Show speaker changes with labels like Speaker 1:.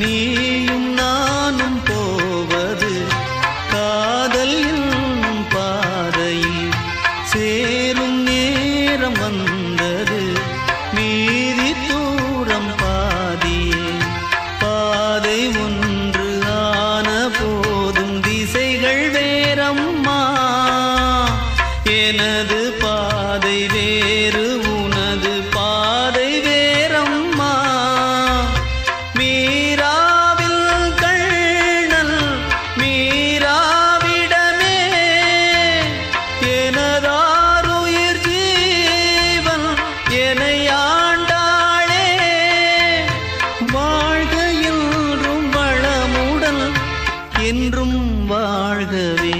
Speaker 1: நீயும் நானும் போவது காதல் என்னும் பாதையில் சேரும் நேரம் வந்தது மீதி தூரம் பாதியே பாதை ஒன்று ஆன போதும் திசைகள் வேறம்மா எனது பாதை வேறு உனது பாதை வேறம்மா மீராவில் கண்ணல் மீராவிடமே எனதாருயிர் ஜீவன் என்னை ஆண்டாளே வாழ்க என்றும் வளமுடன் என்றும் வாழ்கவே.